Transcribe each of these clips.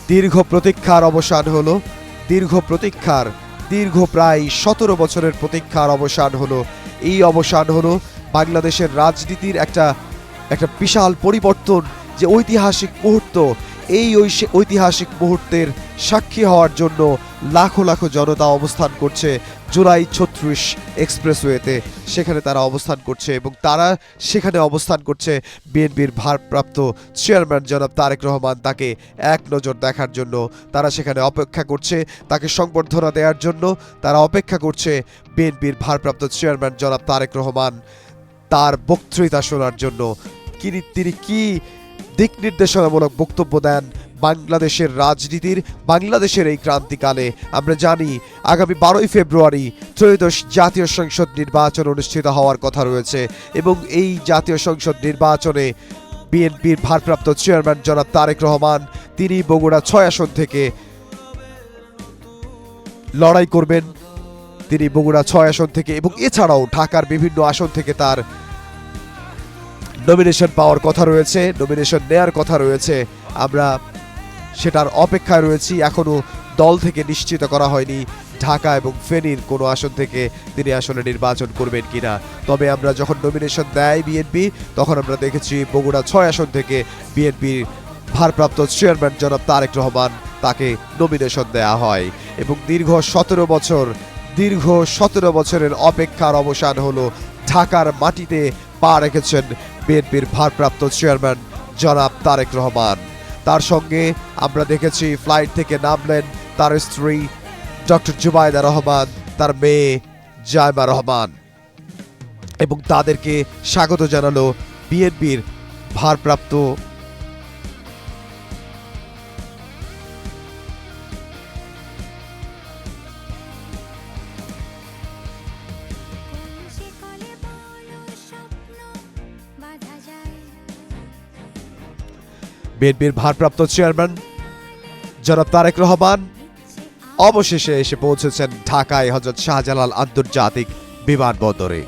দীর্ঘ প্রতীক্ষার অবসান হলো, দীর্ঘ প্রায় 17 বছরের প্রতীক্ষার অবসান হলো। এই অবসান হলো বাংলাদেশের রাজনীতির একটা বিশাল পরিবর্তন, যে ঐতিহাসিক মুহূর্ত। এই ঐতিহাসিক মুহূর্তের সাক্ষী হওয়ার জন্য লাখো লাখো জনতা অবস্থান করছে জুলাই 36 এক্সপ্রেসওয়েতে। সেখানে তারা অবস্থান করছে এবং তারা সেখানে অবস্থান করছে বিএনপির ভারপ্রাপ্ত চেয়ারম্যান জনাব তারেক রহমান, তাকে এক নজর দেখার জন্য। তারা সেখানে অপেক্ষা করছে তাকে সংবর্ধনা দেওয়ার জন্য। তারা অপেক্ষা করছে বিএনপির ভারপ্রাপ্ত চেয়ারম্যান জনাব তারেক রহমান তার বক্তৃতা শোনার জন্য। তিনি কি দিক নির্দেশনামূলক বক্তব্য দেন বাংলাদেশের রাজনীতির, বাংলাদেশের এই ক্রান্তিকালে। আমরা জানি আগামী 12ই ফেব্রুয়ারি ত্রয়োদশ জাতীয় সংসদ নির্বাচন অনুষ্ঠিত হওয়ার কথা রয়েছে এবং এই জাতীয় সংসদ নির্বাচনে বিএনপির ভারপ্রাপ্ত চেয়ারম্যান জনাব তারেক রহমান তিনি বগুড়া 6 আসন থেকে লড়াই করবেন। তিনি বগুড়া 6 আসন থেকে এবং এছাড়াও ঢাকার বিভিন্ন আসন থেকে তার নমিনেশন পাওয়ার কথা রয়েছে, নমিনেশন নেয়ার কথা রয়েছে। আমরা সেটার অপেক্ষায় রয়েছি। এখনো দল থেকে নিশ্চিত করা হয়নি ঢাকা এবং ফেনীর কোনো আসন থেকে তিনি আসলে নির্বাচন করবেন কিনা। তবে আমরা যখন নমিনেশন দেয় বিএনপি, তখন আমরা দেখেছি বগুড়া 6 আসন থেকে বিএনপির ভারপ্রাপ্ত চেয়ারম্যান জনাব তারেক রহমান তাকে নমিনেশন দেয়া হয় এবং দীর্ঘ 17 বছরের অপেক্ষার অবসান হলো। ঢাকার মাটিতে পা রেখেছেন বিএনপির ভারপ্রাপ্ত চেয়ারম্যান জনাব তারেক রহমান। তার সঙ্গে আমরা দেখেছি ফ্লাইট থেকে নামলেন তার স্ত্রী ডক্টর জুবাইদা রহমান, তার মেয়ে জাইমা রহমান এবং তাদেরকে স্বাগত জানালো বিএনপির ভারপ্রাপ্ত চেয়ারম্যান জনাব তারেক রহমান অবশেষে এসে পৌঁছেছেন ঢাকায় হযরত শাহজালাল আন্তর্জাতিক বিমানবন্দরে।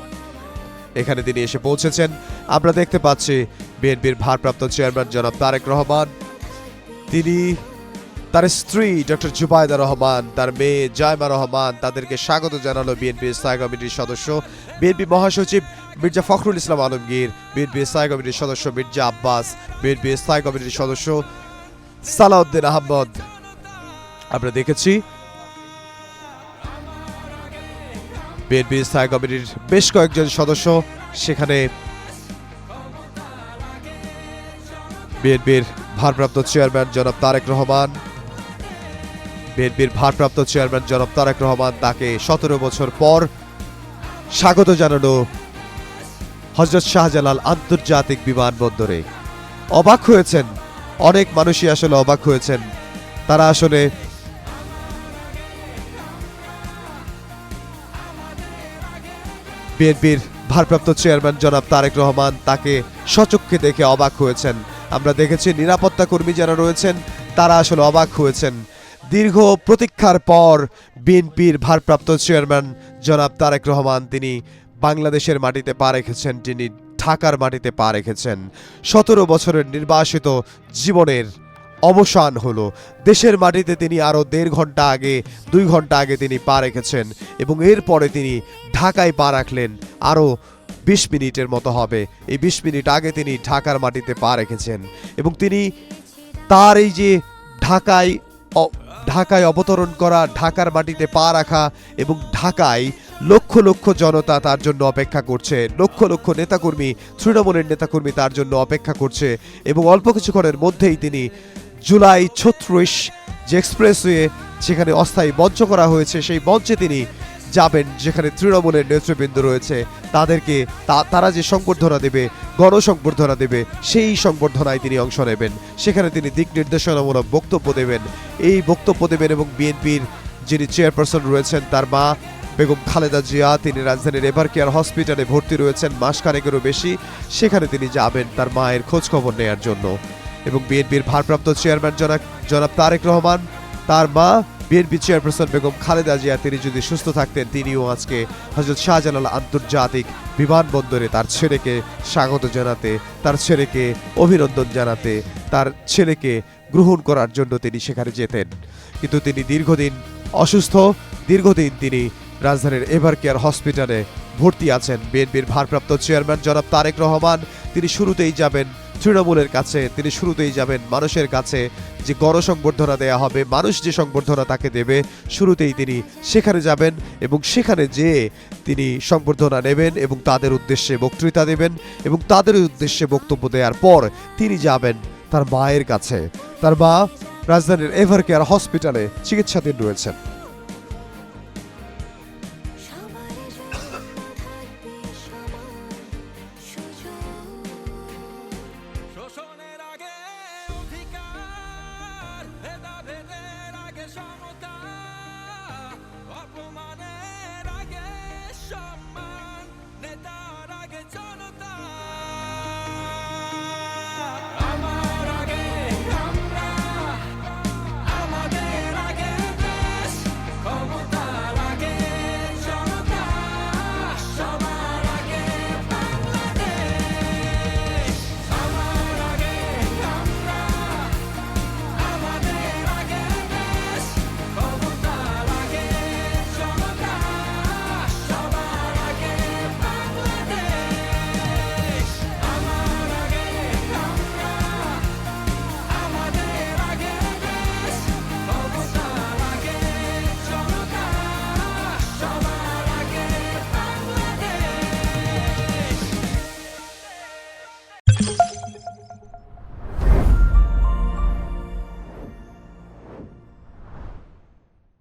এখানে তিনি এসে পৌঁছেছেন। আমরা দেখতে পাচ্ছি বিএনপির ভারপ্রাপ্ত চেয়ারম্যান জনাব তারেক রহমান, তিনি তার স্ত্রী ডক্টর জুবাইদা রহমান, তার মেয়ে জাইমা রহমান, তাদেরকে স্বাগত জানালো বিএনপি স্থায়ী কমিটির সদস্য, বিএনপি মহাসচিব মির্জা ফখরুল ইসলাম আলমগীর, বিএনপি স্থায়ী কমিটির সদস্য মির্জা আব্বাস, বিএনপি স্থায়ী কমিটির সদস্য সালাউদ্দিন আহমদ। আমরা দেখেছি বিএনপি স্থায়ী কমিটির বেশ কয়েকজন সদস্য সেখানে বিএনপির ভারপ্রাপ্ত চেয়ারম্যান জনাব তারেক রহমান, তাকে 17 বছর পর স্বাগত জানালো হযরত শাহজালাল আন্তর্জাতিক বিমানবন্দরে। অবাক হয়েছেন অনেক মানুষই, আসলে অবাক হয়েছেন। তারা আসলে বিএনপির ভারপ্রাপ্ত চেয়ারম্যান জনাব তারেক রহমান তাকে সচক্ষে দেখে অবাক হয়েছেন। আমরা দেখেছি নিরাপত্তা কর্মী যারা রয়েছেন তারা আসলে অবাক হয়েছেন। দীর্ঘ প্রতীক্ষার পর বিএনপির ভারপ্রাপ্ত চেয়ারম্যান জনাব তারেক রহমান তিনি বাংলাদেশের মাটিতে পা রেখেছেন, তিনি ঢাকার মাটিতে পা রেখেছেন। 17 বছরের নির্বাসিত জীবনের অবসান হলো। দেশের মাটিতে তিনি আরও 1.5 ঘন্টা আগে 2 ঘন্টা আগে তিনি পা রেখেছেন এবং এরপরে তিনি ঢাকায় পা রাখলেন আরও 20 মিনিটের মতো হবে। এই 20 মিনিট আগে তিনি ঢাকার মাটিতে পা রেখেছেন এবং তিনি তার এই যে ঢাকায় অবতরণ করা, ঢাকার মাটিতে পা রাখা এবং ঢাকায় লক্ষ লক্ষ জনতা তার জন্য অপেক্ষা করছে, লক্ষ লক্ষ নেতাকর্মী, তৃণমূলের নেতাকর্মী তার জন্য অপেক্ষা করছে এবং অল্প কিছুক্ষণের মধ্যেই তিনি জুলাই 36 যে এক্সপ্রেসওয়ে সেখানে অস্থায়ী মঞ্চ করা হয়েছে সেই মঞ্চে তিনি যাবেন, যেখানে তৃণমূলের নেতৃবৃন্দ রয়েছে তাদেরকে তারা যে সংবর্ধনা দেবে, গণসংবর্ধনা দেবে, সেই সংবর্ধনায় তিনি অংশ নেবেন। সেখানে তিনি দিক নির্দেশনামূলক বক্তব্য দেবেন। এই বক্তব্য দেবেন এবং বিএনপির যিনি চেয়ারপারসন রয়েছেন তার মা বেগম খালেদা জিয়া, তিনি রাজধানীর এভার কেয়ার হসপিটালে ভর্তি রয়েছেন মাসখানেকেরও বেশি। সেখানে তিনি যাবেন তার মায়ের খোঁজ খবর নেওয়ার জন্য এবং বিএনপির ভারপ্রাপ্ত চেয়ারম্যান জনাব তারেক রহমান, তার মা বিএনপি চেয়ারপারসন বেগম খালেদা জিয়া তিনি যদি সুস্থ থাকতেন তিনিও আজকে হযরত শাহজালাল আন্তর্জাতিক বিমানবন্দরে তার ছেলেকে স্বাগত জানাতে, তার ছেলেকে অভিনন্দন জানাতে, তার ছেলেকে গ্রহণ করার জন্য তিনি সেখানে যেতেন। কিন্তু তিনি দীর্ঘদিন অসুস্থ, দীর্ঘদিন তিনি রাজধানীর এভারকেয়ার হসপিটালে ভর্তি আছেন। বিএনপির ভারপ্রাপ্ত চেয়ারম্যান জনাব তারেক রহমান তিনি শুরুতেই যাবেন তৃণমূলের কাছে, তিনি শুরুতেই যাবেন মানুষের কাছে, যে গণসংবর্ধনা দেয়া হবে, মানুষ যে সংবর্ধনা তাকে দেবে, শুরুতেই তিনি সেখানে যাবেন এবং সেখানে যেয়ে তিনি সংবর্ধনা নেবেন এবং তাদের উদ্দেশ্যে বক্তৃতা দেবেন এবং তাদের উদ্দেশ্যে বক্তব্য দেওয়ার পর তিনি যাবেন তার মায়ের কাছে। তার মা রাজধানীর এভারকেয়ার হসপিটালে চিকিৎসাধীন রয়েছেন।